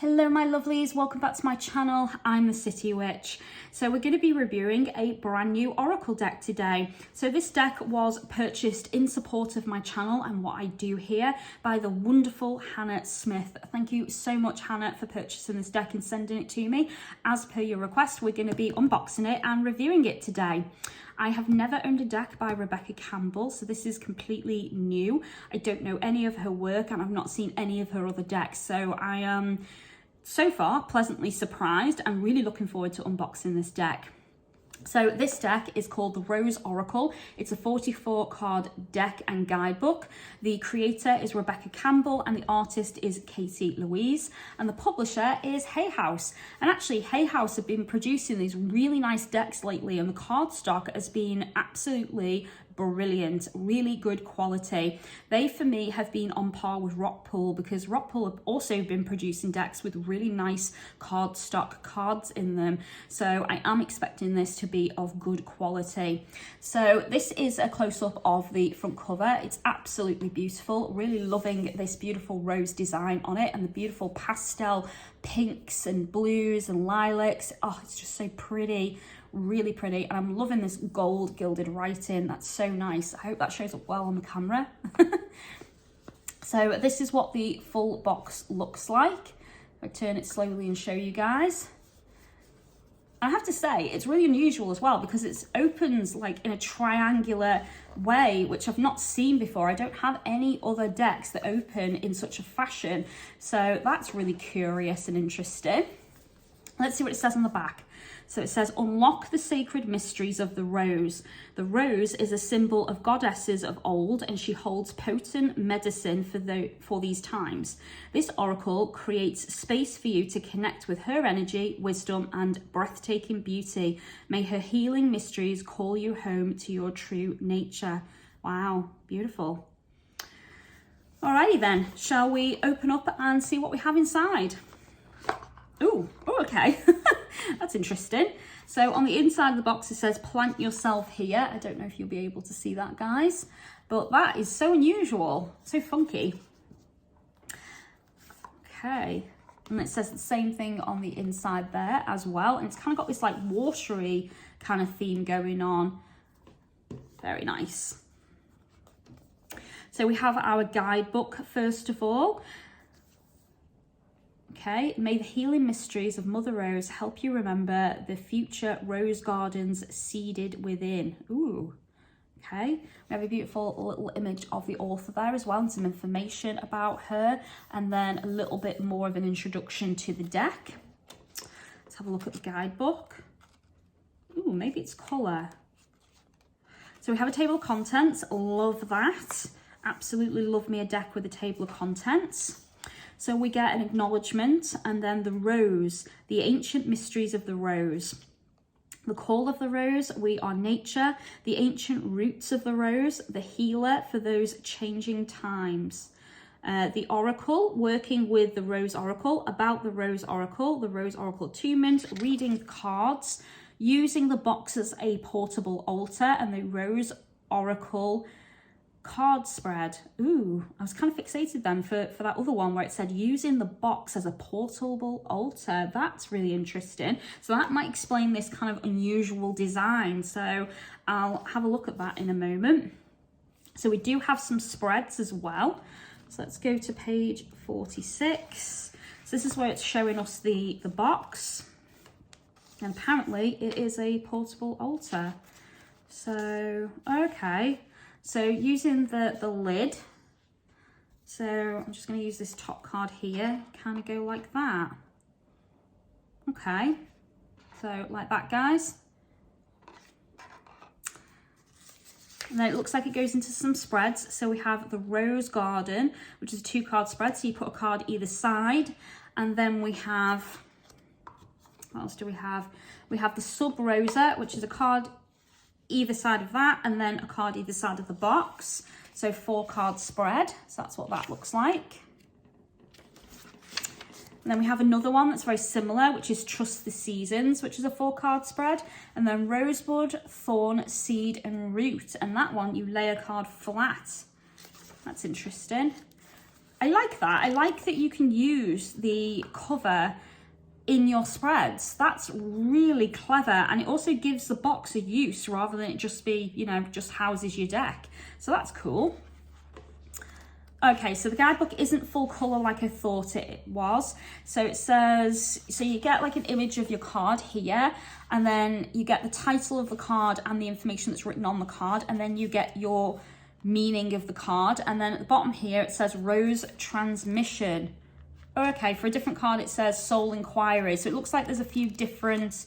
Hello my lovelies, welcome back to my channel. I'm the City Witch. So we're going to be reviewing a brand new Oracle deck today. So this deck was purchased in support of my channel and what I do here by the wonderful Hannah Smith. Thank you so much, Hannah, for purchasing this deck and sending it to me. As per your request, we're going to be unboxing it and reviewing it today. I have never owned a deck by Rebecca Campbell, so this is completely new. I don't know any of her work and I've not seen any of her other decks, so I am so far pleasantly surprised and really looking forward to unboxing this deck. So this deck is called the Rose Oracle. It's a 44 card deck and guidebook. The creator is Rebecca Campbell and the artist is Katie Louise, and the publisher is Hay House. And actually Hay House have been producing these really nice decks lately, and the card stock has been absolutely brilliant, really good quality. They for me have been on par with Rockpool, because Rockpool have also been producing decks with really nice card stock cards in them, so I am expecting this to be of good quality. So this is a close-up of the front cover. It's absolutely beautiful, really loving this beautiful rose design on it and the beautiful pastel pinks and blues and lilacs. Oh, it's just so pretty, really pretty, and I'm loving this gold gilded writing. That's so nice. I hope that shows up well on the camera. So this is what the full box looks like. I turn it slowly and show you guys. I have to say it's really unusual as well, because it opens like in a triangular way, which I've not seen before. I don't have any other decks that open in such a fashion, so that's really curious and interesting. Let's see what it says on the back. So it says, unlock the sacred mysteries of the rose. The rose is a symbol of goddesses of old, and she holds potent medicine for these times. This oracle creates space for you to connect with her energy, wisdom, and breathtaking beauty. May her healing mysteries call you home to your true nature. Wow, beautiful. Alrighty then, shall we open up and see what we have inside? Oh, okay. That's interesting. So on the inside of the box, it says plant yourself here. I don't know if you'll be able to see that, guys, but that is so unusual, so funky. Okay, and it says the same thing on the inside there as well. And it's kind of got this like watery kind of theme going on. Very nice. So we have our guidebook first of all. Okay, may the healing mysteries of Mother Rose help you remember the future rose gardens seeded within. Ooh, okay. We have a beautiful little image of the author there as well, and some information about her, and then a little bit more of an introduction to the deck. Let's have a look at the guidebook. Ooh, maybe it's colour. So we have a table of contents. Love that. Absolutely love me a deck with a table of contents. So we get an acknowledgement, and then the rose, the ancient mysteries of the rose. The call of the rose, we are nature, the ancient roots of the rose, the healer for those changing times. The oracle, working with the rose oracle, about the rose oracle attunement, reading the cards, using the box as a portable altar, and the rose oracle card spread. Ooh, I was kind of fixated then for that other one where it said using the box as a portable altar. That's really interesting. So that might explain this kind of unusual design. So I'll have a look at that in a moment. So we do have some spreads as well. So let's go to page 46. So this is where it's showing us the box. And apparently it is a portable altar. So, okay. So using the lid, so I'm just going to use this top card here, kind of go like that. Okay, so like that, guys. And then it looks like it goes into some spreads. So we have the Rose Garden, which is a 2-card spread. So you put a card either side, and then we have, what else do we have? We have the Sub Rosa, which is a card either side of that, and then a card either side of the box. So 4-card spread. So that's what that looks like. And then we have another one that's very similar, which is Trust the Seasons, which is a 4-card spread. And then Rosebud, Thorn, Seed, and Root. And that one, you lay a card flat. That's interesting. I like that. I like that you can use the cover in your spreads. That's really clever, and it also gives the box a use rather than it just be, you know, just houses your deck. So that's cool. Okay, so the guidebook isn't full colour like I thought it was. So it says, so you get like an image of your card here, and then you get the title of the card and the information that's written on the card, and then you get your meaning of the card. And then at the bottom here, it says Rose Transmission. Okay, for a different card, it says Soul Inquiry. So it looks like there's a few different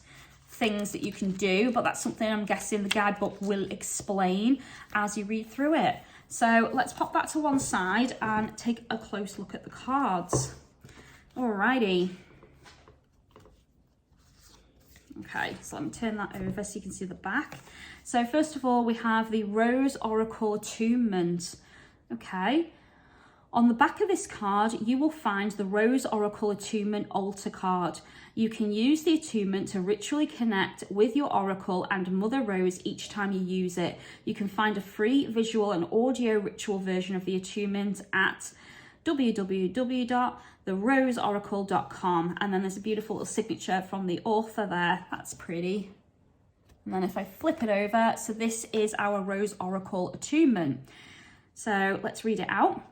things that you can do, but that's something I'm guessing the guidebook will explain as you read through it. So let's pop that to one side and take a close look at the cards. Alrighty. Okay, so let me turn that over so you can see the back. So first of all, we have the Rose Oracle Attunement. Okay. On the back of this card, you will find the Rose Oracle Attunement Altar card. You can use the attunement to ritually connect with your Oracle and Mother Rose each time you use it. You can find a free visual and audio ritual version of the attunement at www.theroseoracle.com. And then there's a beautiful little signature from the author there. That's pretty. And then if I flip it over, so this is our Rose Oracle Attunement. So let's read it out.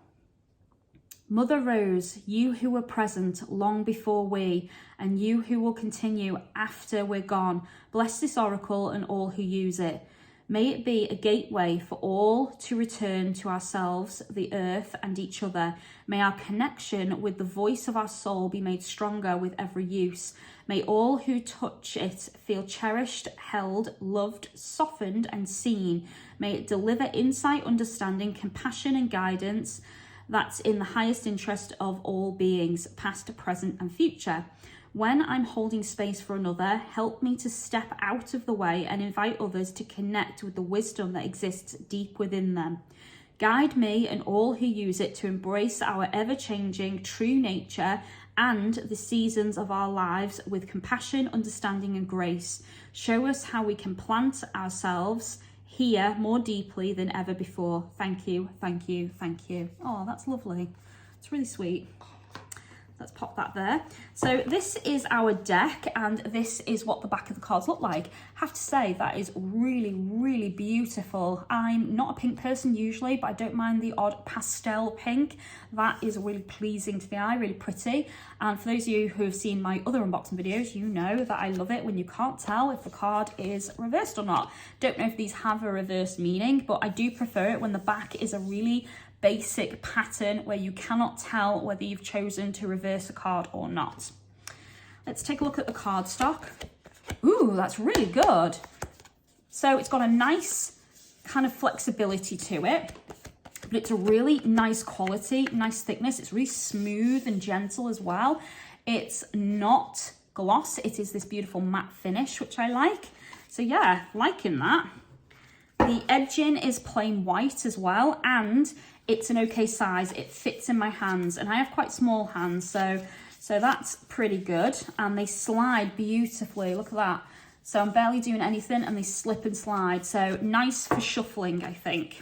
Mother Rose, you who were present long before we, and you who will continue after we're gone, bless this oracle and all who use it. May it be a gateway for all to return to ourselves, the earth, and each other. May our connection with the voice of our soul be made stronger with every use. May all who touch it feel cherished, held, loved, softened, and seen. May it deliver insight, understanding, compassion, and guidance that's in the highest interest of all beings, past, present, and future. When I'm holding space for another, help me to step out of the way and invite others to connect with the wisdom that exists deep within them. Guide me and all who use it to embrace our ever-changing true nature and the seasons of our lives with compassion, understanding, and grace. Show us how we can plant ourselves here more deeply than ever before. Thank you, thank you, thank you. Oh, that's lovely. It's really sweet. Let's pop that there. So this is our deck, and this is what the back of the cards look like. I have to say that is really, really beautiful. I'm not a pink person usually, but I don't mind the odd pastel pink. That is really pleasing to the eye, really pretty. And for those of you who have seen my other unboxing videos, you know that I love it when you can't tell if the card is reversed or not. Don't know if these have a reverse meaning, but I do prefer it when the back is a really basic pattern where you cannot tell whether you've chosen to reverse a card or not. Let's take a look at the cardstock. Ooh, that's really good. So it's got a nice kind of flexibility to it, but it's a really nice quality, nice thickness. It's really smooth and gentle as well. It's not gloss. It is this beautiful matte finish, which I like. So yeah, liking that. The edging is plain white as well, and it's an okay size. It fits in my hands, and I have quite small hands, so that's pretty good. And they slide beautifully. Look at that. So I'm barely doing anything, and they slip and slide. So nice for shuffling, I think.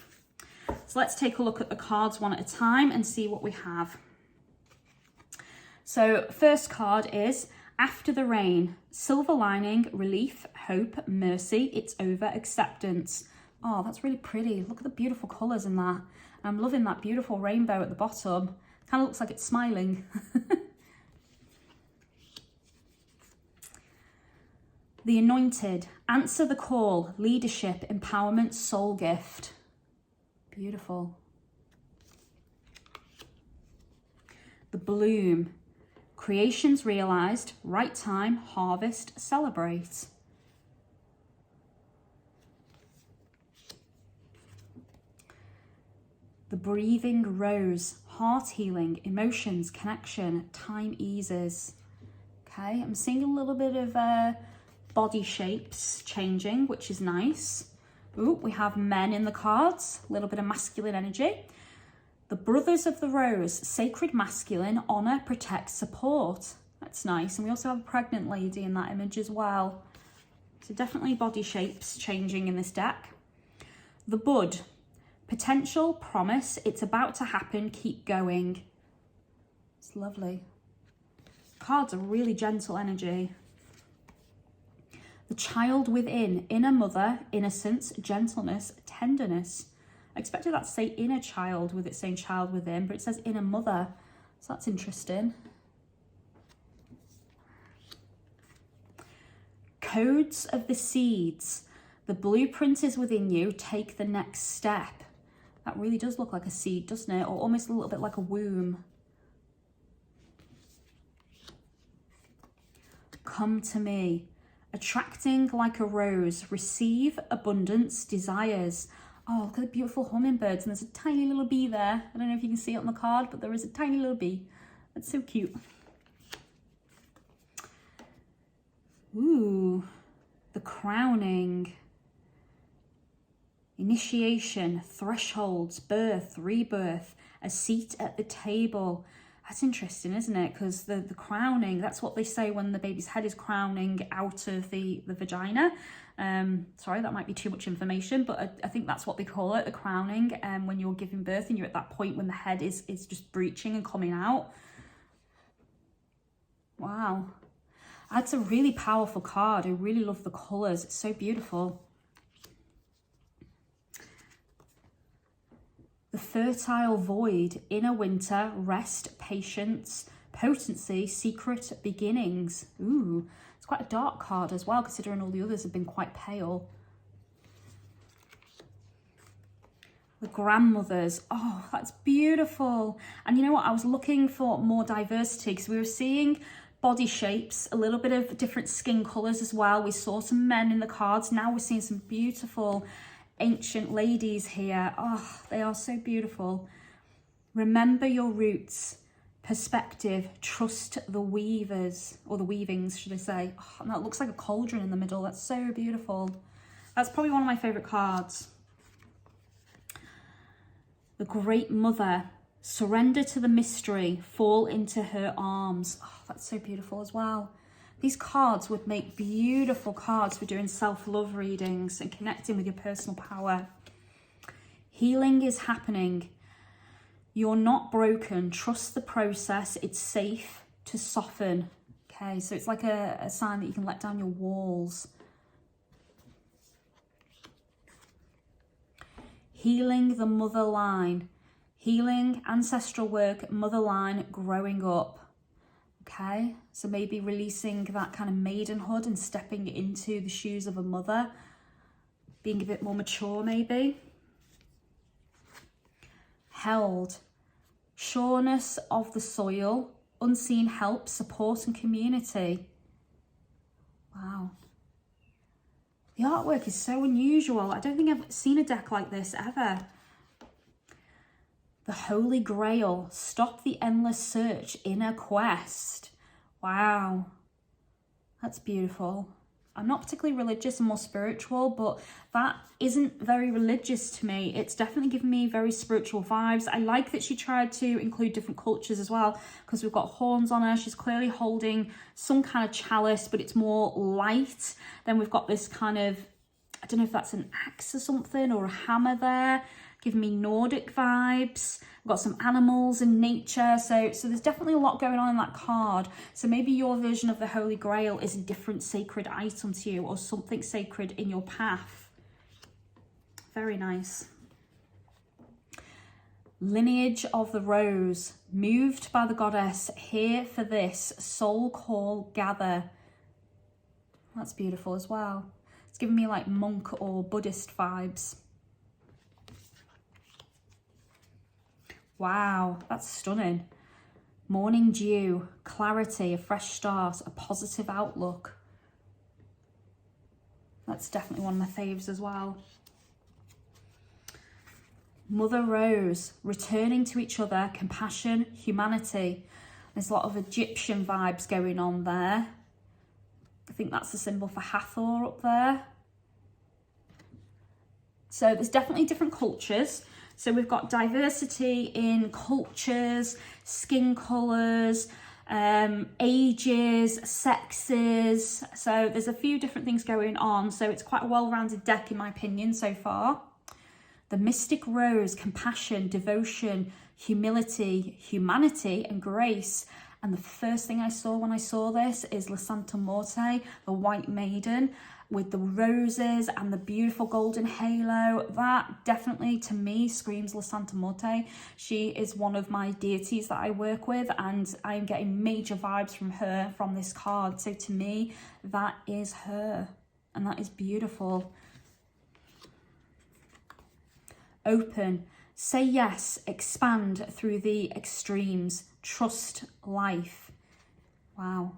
So let's take a look at the cards one at a time and see what we have. So first card is After the Rain. Silver lining, relief, hope, mercy. It's over, acceptance. Oh, that's really pretty. Look at the beautiful colours in that. I'm loving that beautiful rainbow at the bottom. Kind of looks like it's smiling. The Anointed. Answer the call. Leadership, empowerment, soul gift. Beautiful. The Bloom. Creations realised. Right time. Harvest. Celebrate. The Breathing Rose, heart healing, emotions, connection, time eases. Okay, I'm seeing a little bit of body shapes changing, which is nice. Ooh, we have men in the cards, a little bit of masculine energy. The Brothers of the Rose, sacred masculine, honour, protect, support. That's nice. And we also have a pregnant lady in that image as well. So definitely body shapes changing in this deck. The Bud. Potential, promise, it's about to happen, keep going. It's lovely. Cards are really gentle energy. The child within, inner mother, innocence, gentleness, tenderness. I expected that to say inner child with it saying child within, but it says inner mother. So that's interesting. Codes of the seeds. The blueprint is within you. Take the next step. That really does look like a seed, doesn't it? Or almost a little bit like a womb. Come to me. Attracting like a rose. Receive abundance, desires. Oh, look at the beautiful hummingbirds. And there's a tiny little bee there. I don't know if you can see it on the card, but there is a tiny little bee. That's so cute. Ooh, the crowning. Initiation, thresholds, birth, rebirth, a seat at the table. That's interesting, isn't it? Because the crowning, that's what they say when the baby's head is crowning out of the vagina. Sorry, that might be too much information, but I think that's what they call it, the crowning, when you're giving birth and you're at that point when the head is just breaching and coming out. Wow. That's a really powerful card. I really love the colours. It's so beautiful. The fertile void, inner winter, rest, patience, potency, secret beginnings. Ooh, it's quite a dark card as well, considering all the others have been quite pale. The grandmothers. Oh, that's beautiful. And you know what? I was looking for more diversity because we were seeing body shapes, a little bit of different skin colours as well. We saw some men in the cards. Now we're seeing some beautiful ancient ladies here. Oh, they are so beautiful. Remember your roots, perspective, trust the weavers, or the weavings, should I say. Oh, and that looks like a cauldron in the middle. That's so beautiful. That's probably one of my favourite cards. The Great Mother, surrender to the mystery, fall into her arms. Oh, that's so beautiful as well. These cards would make beautiful cards for doing self-love readings and connecting with your personal power. Healing is happening. You're not broken. Trust the process. It's safe to soften. Okay, so it's like a sign that you can let down your walls. Healing the mother line. Healing, ancestral work, mother line, growing up. Okay, so maybe releasing that kind of maidenhood and stepping into the shoes of a mother, being a bit more mature maybe. Held, sureness of the soil, unseen help, support and community. Wow. The artwork is so unusual. I don't think I've seen a deck like this ever. The Holy Grail, stop the endless search, inner quest. Wow, that's beautiful. I'm not particularly religious, I'm more spiritual, but that isn't very religious to me. It's definitely given me very spiritual vibes. I like that she tried to include different cultures as well, because we've got horns on her. She's clearly holding some kind of chalice, but it's more light. Then we've got this kind of, I don't know if that's an axe or something, or a hammer there. Giving me Nordic vibes. I've got some animals and nature. So there's definitely a lot going on in that card. So maybe your version of the Holy Grail is a different sacred item to you, or something sacred in your path. Very nice. Lineage of the Rose. Moved by the goddess. Here for this. Soul call, gather. That's beautiful as well. It's giving me like monk or Buddhist vibes. Wow, that's stunning. Morning dew, clarity, a fresh start, a positive outlook. That's definitely one of my faves as well. Mother Rose, returning to each other, compassion, humanity. There's a lot of Egyptian vibes going on there. I think that's the symbol for Hathor up there. So there's definitely different cultures. So we've got diversity in cultures, skin colours, ages, sexes. So there's a few different things going on. So it's quite a well-rounded deck in my opinion so far. The mystic rose, compassion, devotion, humility, humanity, and grace. And the first thing I saw when I saw this is La Santa Morte, the white maiden, with the roses and the beautiful golden halo. That definitely, to me, screams La Santa Morte. She is one of my deities that I work with, and I'm getting major vibes from her from this card. So to me, that is her, and that is beautiful. Open, say yes, expand through the extremes, trust life. Wow.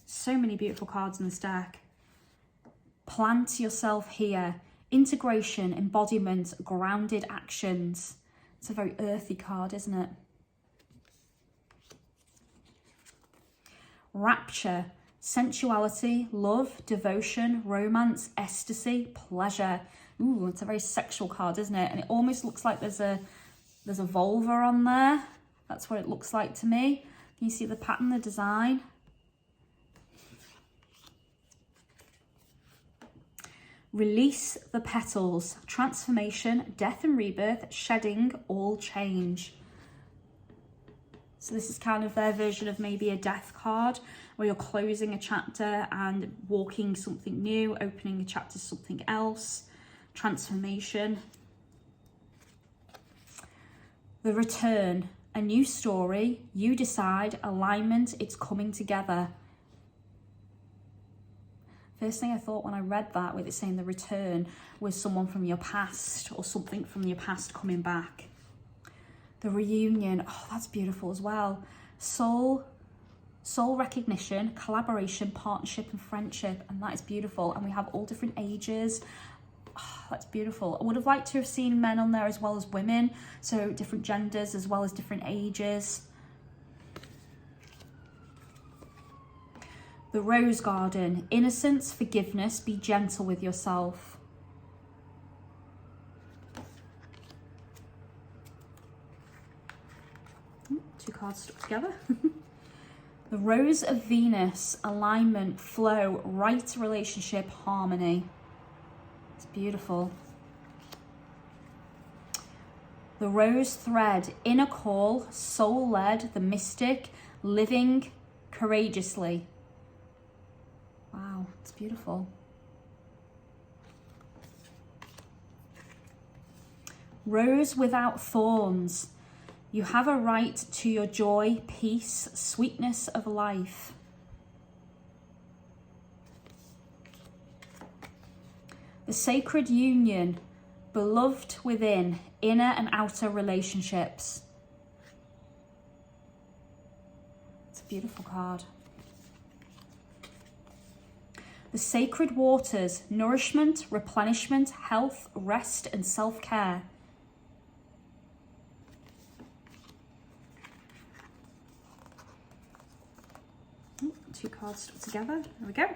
So many beautiful cards in this deck. Plant yourself here. Integration, embodiment, grounded actions. It's a very earthy card, isn't it? Rapture, sensuality, love, devotion, romance, ecstasy, pleasure. Ooh, it's a very sexual card, isn't it? And it almost looks like there's a vulva on there. That's what it looks like to me. Can you see the pattern, the design? Release the petals, transformation, death and rebirth, shedding, all change. So this is kind of their version of maybe a death card, where you're closing a chapter and walking something new, opening a chapter to something else. Transformation. The return, a new story, you decide, alignment, it's coming together. First thing I thought when I read that, with it saying the return, was someone from your past or something from your past coming back. The reunion, oh, that's beautiful as well. Soul recognition, collaboration, partnership and friendship, and that is beautiful. And we have all different ages. Oh, that's beautiful. I would have liked to have seen men on there as well as women, so different genders as well as different ages. The rose garden, innocence, forgiveness, be gentle with yourself. Two cards stuck together. The rose of Venus, alignment, flow, right relationship, harmony. It's beautiful. The rose thread, inner call, soul-led, the mystic, living courageously. Wow, it's beautiful. Rose without thorns. You have a right to your joy, peace, sweetness of life. The sacred union, beloved within, inner and outer relationships. It's a beautiful card. The sacred waters, nourishment, replenishment, health, rest, and self-care. Two cards stuck together. There we go.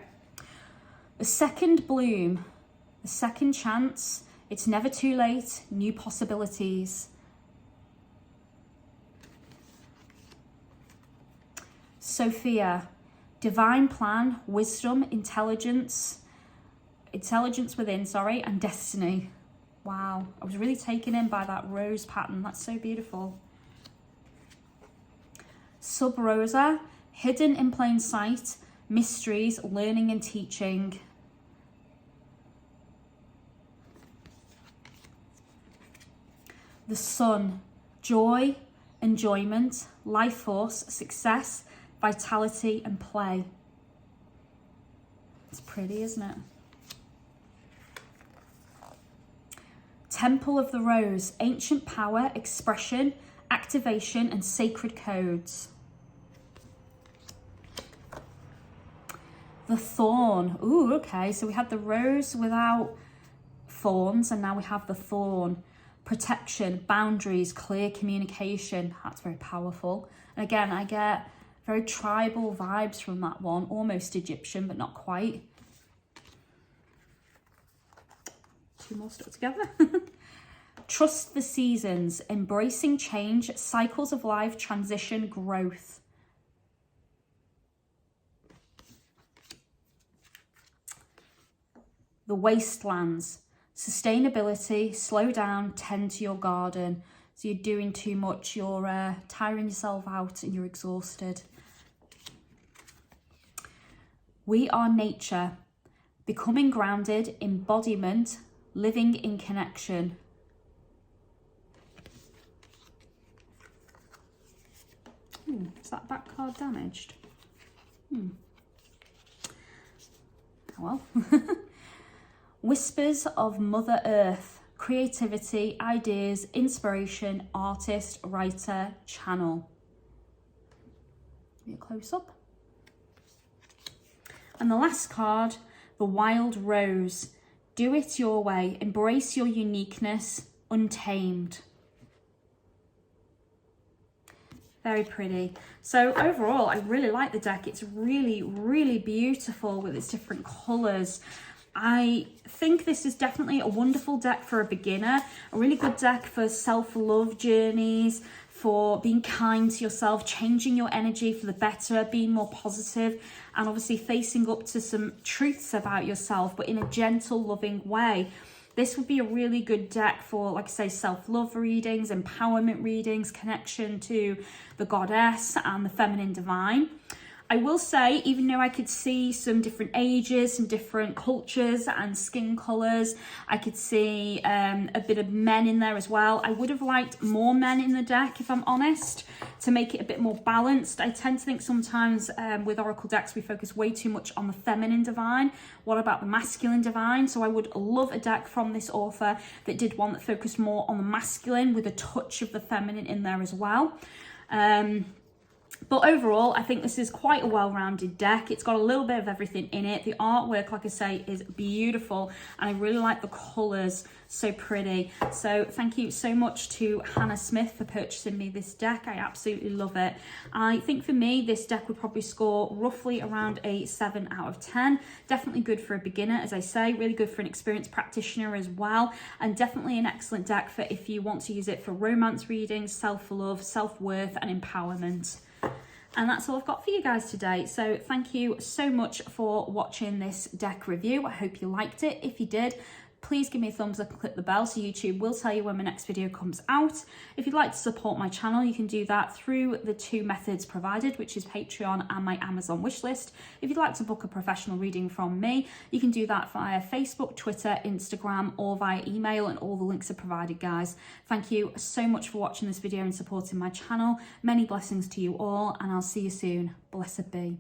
The second bloom, the second chance. It's never too late. New possibilities. Sophia. Divine plan, wisdom, intelligence within, and destiny. Wow, I was really taken in by that rose pattern. That's so beautiful. Sub Rosa, hidden in plain sight, mysteries, learning and teaching. The sun, joy, enjoyment, life force, success, vitality and play. It's pretty, isn't it? Temple of the Rose, ancient power, expression, activation and sacred codes. The thorn. Ooh, okay, so we had the rose without thorns and now we have the thorn. Protection, boundaries, clear communication. That's very powerful. And again, I get very tribal vibes from that one, almost Egyptian, but not quite. Two more stuck together. Trust the seasons, embracing change, cycles of life, transition, growth. The wastelands, Sustainability, slow down, tend to your garden. So you're doing too much, you're tiring yourself out and you're exhausted. We are nature, becoming grounded, embodiment, living in connection. Ooh, is that back card damaged? Oh well. Whispers of Mother Earth, creativity, ideas, inspiration, artist, writer, channel. Be a close up. And the last card, the Wild Rose. Do it your way, embrace your uniqueness, untamed. Very pretty. So overall, I really like the deck. It's really, really beautiful with its different colours. I think this is definitely a wonderful deck for a beginner, a really good deck for self-love journeys, for being kind to yourself, changing your energy for the better, being more positive, and obviously facing up to some truths about yourself, but in a gentle, loving way. This would be a really good deck for, like I say, self-love readings, empowerment readings, connection to the goddess and the feminine divine. I will say, even though I could see some different ages, some different cultures and skin colours, I could see a bit of men in there as well. I would have liked more men in the deck, if I'm honest, to make it a bit more balanced. I tend to think sometimes with Oracle decks, we focus way too much on the feminine divine. What about the masculine divine? So I would love a deck from this author that did one that focused more on the masculine with a touch of the feminine in there as well. But overall, I think this is quite a well-rounded deck. It's got a little bit of everything in it. The artwork, like I say, is beautiful. And I really like the colours, so pretty. So thank you so much to Hannah Smith for purchasing me this deck. I absolutely love it. I think for me, this deck would probably score roughly around a 7 out of 10. Definitely good for a beginner, as I say. Really good for an experienced practitioner as well. And definitely an excellent deck for if you want to use it for romance readings, self-love, self-worth and empowerment. And that's all I've got for you guys today. So thank you so much for watching this deck review. I hope you liked it. If you did, please give me a thumbs up and click the bell so YouTube will tell you when my next video comes out. If you'd like to support my channel, you can do that through the 2 methods provided, which is Patreon and my Amazon wishlist. If you'd like to book a professional reading from me, you can do that via Facebook, Twitter, Instagram, or via email, and all the links are provided, guys. Thank you so much for watching this video and supporting my channel. Many blessings to you all, and I'll see you soon. Blessed be.